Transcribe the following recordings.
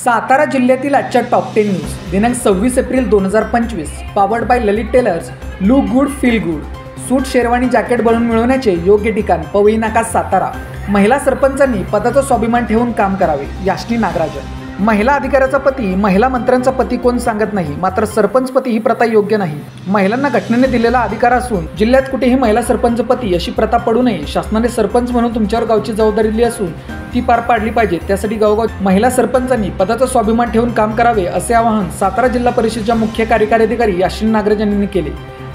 सातारा जिल्ह्यातील आजच्या top 10 news दिनांक 26 एप्रिल 2025 powered by Lalit Tailors. Look good feel good. Suit sherwani jacket बनवून मिळवण्याचे योग्य ठिकाण पवई नाका सातारा. महिला सरपंचांनी पदाचा स्वाभिमान ठेवून काम करावे. याश्नी नागराजन. महिला अधिकाऱ्याचा पती महिला मंत्र्यांचा पती कोण सांगत नाही, मात्र सरपंच पती ही प्रथा योग्य नाही. महिलांना घटनेने दिलेला अधिकार असून जिल्ह्यात कुठेही महिला सरपंच पती अशी प्रथा पडू नये. शासनाने सरपंच म्हणून तुमच्यावर गावची जबाबदारी दिली असून ती पार पाडली पाहिजे. त्यासाठी गावगाव महिला सरपंचांनी पदाचा स्वाभिमान ठेवून काम करावे असे आवाहन सातारा जिल्हा परिषदेच्या मुख्य कार्यकारी अधिकारी याश्नी नागराजन यांनी केले.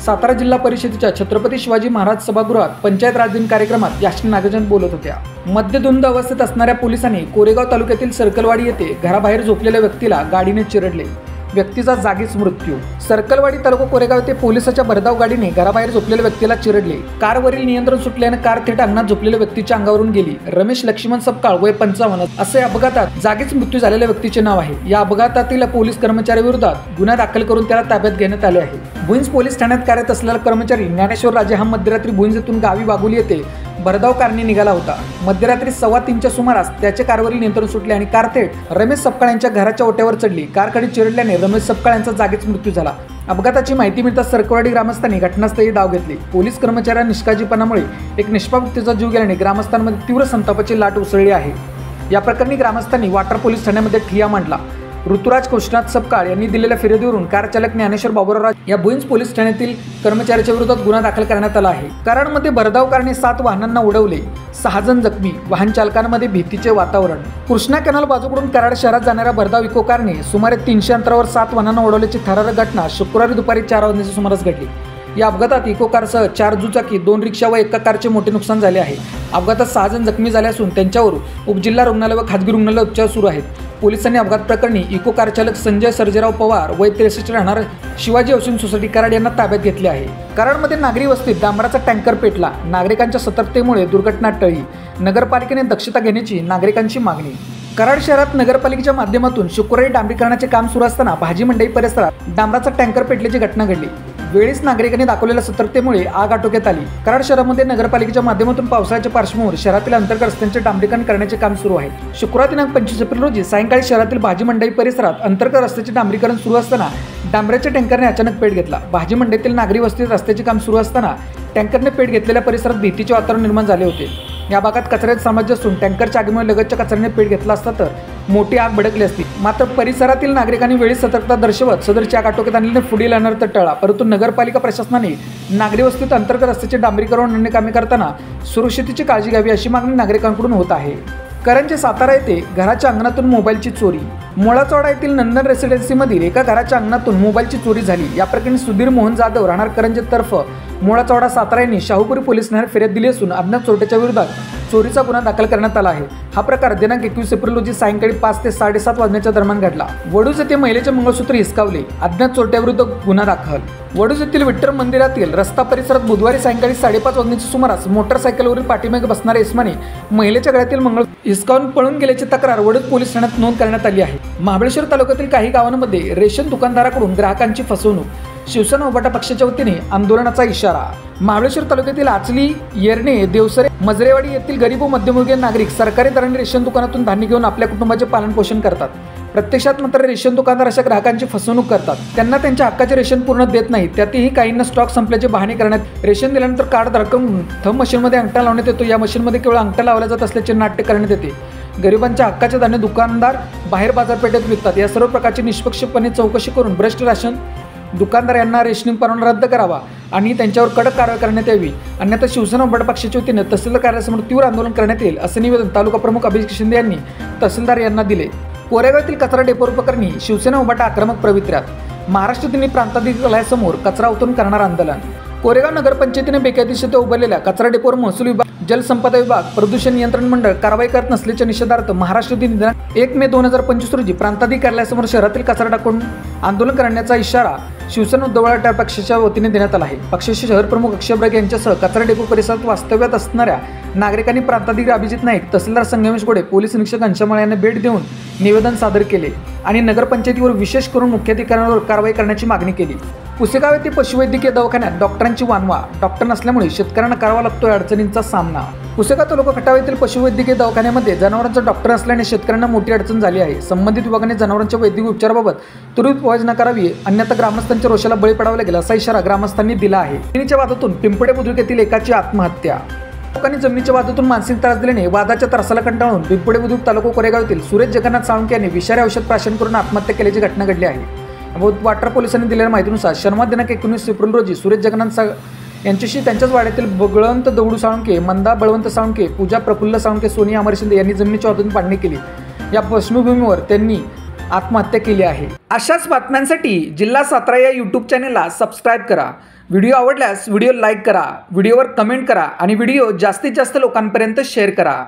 सातारा जिल्हा परिषदेच्या छत्रपती शिवाजी महाराज सभागृहात पंचायत राज दिन कार्यक्रमात याश्नी नागराजन बोलत होत्या. मद्यधुंद अवस्थेत असणाऱ्या पोलिसांनी कोरेगाव तालुक्यातील सर्कलवाडी येथे घराबाहेर झोपलेल्या व्यक्तीला गाडीने चिरडले. व्यक्तीचा जागीच मृत्यू. सर्कलवाडी तालुका कोरेगाव येथे पोलिसाच्या भरधाव गाडीने घराबाहेर झोपलेल्या व्यक्तीला चिरडले. कारवरील नियंत्रण सुटल्याने कार थेट अंगणात झोपलेल्या व्यक्तीच्या अंगावरून गेली. रमेश लक्ष्मण सपकाळ वय 55 असे अपघातात जागीच मृत्यू झालेल्या व्यक्तीचे नाव आहे. या अपघातातील पोलीस कर्मचाऱ्याविरोधात गुन्हा दाखल करून त्याला ताब्यात घेण्यात आले आहे. भुईंज पोलीस ठाण्यात कार्यरत असलेला कर्मचारी ज्ञानेश्वर राजे हा मध्यरात्री भुईंज येथून गावी वाघोली येथे भरधाव कारने निघाला होता. मध्यरात्री 2:15च्या सुमारास त्याचे कारवरील नियंत्रण सुटले आणि कार थेट रमेश सपकाळ यांच्या घराच्या ओट्यावर चढली. कार खाली चिरडल्याने रमेश सपकाळ यांचा जागीच मृत्यू झाला. अपघाताची माहिती मिळताच सर्कलवाडी ग्रामस्थांनी घटनास्थळी धाव घेतली. पोलीस कर्मचाऱ्यांच्या निष्काळजीपणामुळे एक निष्पाप व्यक्तीचा जीव गेल्याने ग्रामस्थांमध्ये तीव्र संतापाची लाट उसळली आहे. या प्रकरणी ग्रामस्थांनी वाटर पोलीस ठाण्यामध्ये ठिय्या मांडला. ऋतुराज कृष्णात सपकाळ यांनी दिलेल्या फिर्यादीवरून कार चालक ज्ञानेश्वर बाबुराव या भुईंज पोलीस ठाण्यातील कर्मचाऱ्याच्या विरोधात गुन्हा दाखल करण्यात आला आहे. कराडमध्ये भरधाव कारने 7 वाहनांना उडवले. 6 जण जखमी. वाहन चालकांमध्ये भीतीचे वातावरण. कृष्णा कॅनल बाजूकडून कराड शहरात जाणाऱ्या भरधाव इको कारने सुमारे 300 अंतरावर 7 वाहनांना उडवल्याची थरारक घटना शुक्रवारी दुपारी 4 वाजण्याच्या सुमारास घडली. या अपघातात इको कारसह 4 दुचाकी, 2 रिक्षा व एका कारचे मोठे नुकसान झाले आहे. अपघातात 6 जण जखमी झाले असून त्यांच्यावर उपजिल्हा रुग्णालय व खाजगी रुग्णालयात उपचार सुरू आहेत. पोलिसांनी अपघात प्रकरणी इको कार चालक संजय सर्जेराव पवार वय 63 राहणार शिवाजी हाऊसिंग सोसायटी कराड यांना ताब्यात घेतले आहे. कराडमध्ये नागरी वस्तीत डांबराचा टँकर पेटला. नागरिकांच्या सतर्कतेमुळे दुर्घटना टळली. नगरपालिकेने दक्षता घेण्याची नागरिकांची मागणी. कराड शहरात नगरपालिकेच्या माध्यमातून शुक्रवारी डांबरीकरणाचे काम सुरू असताना भाजी मंडई परिसरात डांबराचा टँकर पेटल्याची घटना घडली. वेळीच नागरिकांनी दाखवलेल्या सतर्कतेमुळे आग आटोक्यात आली. कराड शहरामध्ये नगरपालिकेच्या माध्यमातून पावसाळ्याच्या पार्श्वभूमीवर शहरातील अंतर्गत रस्त्यांचे डांबरीकरण करण्याचे काम सुरू आहे. शुक्रवार दिनांक 25 एप्रिल रोजी सायंकाळी शहरातील भाजी मंडई परिसरात अंतर्गत रस्त्याचे डांबरीकरण सुरू असताना डांबराच्या टँकरने अचानक पेट घेतला. भाजी मंडईतील नागरी वस्तीत रस्त्याचे काम सुरू असताना टँकरने पेट घेतलेल्या परिसरात भीतीचे वातावरण निर्माण झाले होते. या भागात कचऱ्यात साम्राज्य असून टँकरच्या आगीमुळे लगतच्या कचऱ्याने पेट घेतला असता तर मोठी आग भडकली असती. मात्र परिसरातील नागरिकांनी वेळीच सतर्कता दर्शवत सदरची आग आटोक्यात आणल्याने पुढील अनर्थ टळला. परंतु नगरपालिका प्रशासनाने नागरी वस्तीत अंतर्गत रस्त्याचे डांबरीकरण अन्य कामे करताना सुरक्षितेची काळजी घ्यावी अशी मागणी नागरिकांकडून होत आहे. करंजे सातारा येथे घराच्या अंगणातून मोबाईलची चोरी. मोळाचौडा येथील नंदन रेसिडेन्सीमधील एका घराच्या अंगणातून मोबाईलची चोरी झाली. या प्रकरणी सुधीर मोहन जाधव राहणार करंजे तर्फ मोळाचौडा सातारा यांनी शाहूपुरी पोलीस ठाण्यात फिर्याद दिली असून अज्ञात चोरट्याच्या विरोधात चोरीचा गुन्हा दाखल करण्यात आला आहे. हा प्रकार दिनांक 21 एप्रिल रोजी सायंकाळी 5 ते 7:30 वाजण्याच्या दरम्यान घडला. वडूज येथे महिलेचे मंगळसूत्र हिसकावले. अज्ञात चोरट्याविरुद्ध गुन्हा दाखल. वडूज येथील विठ्ठल मंदिरातील रस्ता परिसरात बुधवारी सायंकाळी 5:30 वाजण्याच्या सुमारास मोटरसायकलवरील पाठीमागे बसणाऱ्या इसमाने महिलेच्या गळ्यातील मंगळसूत्र हिसकावून पळून गेल्याची तक्रार वडूज पोलीस ठाण्यात नोंद करण्यात आली आहे. महाबळेश्वर तालुक्यातील काही गावांमध्ये रेशन दुकानदाराकडून ग्राहकांची फसवणूक. शिवसेना उभाटा पक्षाच्या वतीने आंदोलनाचा इशारा. महाबळेश्वर तालुक्यातील आचली, येरणे, देवसरे, मजरेवाडी येथील गरीब व मध्यमवर्गीय नागरिक सरकारी दराने रेशन दुकानातून धान्य घेऊन आपल्या कुटुंबाचे पालनपोषण करतात. प्रत्यक्षात मात्र रेशन दुकानदार अशा ग्राहकांची फसवणूक करतात. त्यांना त्यांच्या हक्काचे रेशन पूर्ण देत नाहीत. त्यातही काहींना स्टॉक संपल्याचे बहाणे करण्यात. रेशन दिल्यानंतर कार्ड धारकांकडून थंब मशीनमध्ये अंगठा लावण्यात येतो. या मशीनमध्ये केवळ अंगठा लावला जात असल्याचे नाट्य करण्यात येते. गरिबांच्या हक्काचे धान्य दुकानदार बाहेर बाजारपेठेत विकतात. या सर्व प्रकारची निष्पक्षपणे चौकशी करून भ्रष्ट राशन दुकानदार यांना रेशनिंग परवाना रद्द करावा आणि त्यांच्यावर कडक कारवाई करण्यात यावी. अन्यथा शिवसेना उभाटा पक्षाच्या वतीने तहसीलदार कार्यालयासमोर तीव्र आंदोलन करण्यात येईल असे निवेदन तालुका प्रमुख अभिजित शिंदे यांनी तहसीलदार यांना दिले. कोरेगावातील कचरा डेपो प्रकरणी शिवसेना उभाटा आक्रमक पवित्र्यात. महाराष्ट्र दिनी प्रांताधिकाऱ्यासमोर कचरा उतरून करणार आंदोलन. कोरेगाव नगरपंचायतीने बेकायदेशीरित्या उभारलेल्या कचरा डेपोवर महसूल विभाग, जलसंपदा विभाग, प्रदूषण नियंत्रण मंडळ कारवाई करत नसल्याच्या निषेधार्थ महाराष्ट्र दिन दिनांक 1 मे 2025 रोजी प्रांताधिकारी कार्यालयासमोर शहरातील कचरा टाकून आंदोलन करण्याचा इशारा शिवसेना उद्धव पक्षाच्या वतीने देण्यात आला आहे. पक्षाचे शहर प्रमुख अक्षय ब्रग यांच्यासह कचरा डेपो परिसरात वास्तव्यात असणाऱ्या नागरिकांनी प्रांताधिकारी अभिजित नाईक, तहसीलदार संगमेश गोडे, पोलीस निरीक्षक घनश्याम यांना भेट देऊन निवेदन सादर केले आणि नगरपंचायतीवर विशेष करून मुख्याधिकाऱ्यांवर कारवाई करण्याची मागणी केली. पुसेगाव येथे पशुवैद्यकीय दवाखान्यात डॉक्टरांची वानवा. डॉक्टर नसल्यामुळे शेतकऱ्यांना करावा लागतोय अडचणींचा सामना. पुसेगाव तालुका खटाव येथील पशुवैद्यकीय दवाखान्यामध्ये जनावरांचा डॉक्टर असल्याने शेतकऱ्यांना मोठी अडचण झाली आहे. संबंधित विभागाने जनावरांच्या वैद्यकीय उपचाराबाबत त्वरित उपाययोजना करावी, अन्यथा ग्रामस्थांच्या रोषाला बळी पडावे लागेल असा इशारा ग्रामस्थांनी दिला आहे. जमिनीच्या वादातून पिंपळे बुद्रुक येथील एकाची आत्महत्या. लोकांनी जमिनीच्या वादातून मानसिक त्रास दिल्याने वादाच्या त्रासाला कंटाळून पिंपळे बुद्रुक तालुका कोरेगाव येथील सुरेश जगन्नाथ साळुंखे यांनी विषारी औषध प्राशन करून आत्महत्या केल्याची घटना घडली आहे. वाटर पोलिसांनी दिलेल्या माहितीनुसार शनिवार दिनांक 19 एप्रिल रोजी सुरेश जगन्नाथ यांच्याशी त्यांच्याच वाड्यातील बळवंत दगडू साळुंखे, मंदा बळवंत साळुंखे, पूजा प्रफुल्ल साळुंखे, सोनिया अमर शिंदे यांनी जमिनीच्या वादातून पाडणी केली. या पार्श्वभूमीवर त्यांनी आत्महत्या केली आहे. अशाच बातम्यांसाठी जिल्हा सातारा या यूट्यूब चॅनेलला सबस्क्राईब करा. व्हिडिओ आवडल्यास व्हिडिओ लाईक करा, व्हिडिओवर कमेंट करा आणि व्हिडिओ जास्तीत जास्त लोकांपर्यंत शेअर करा.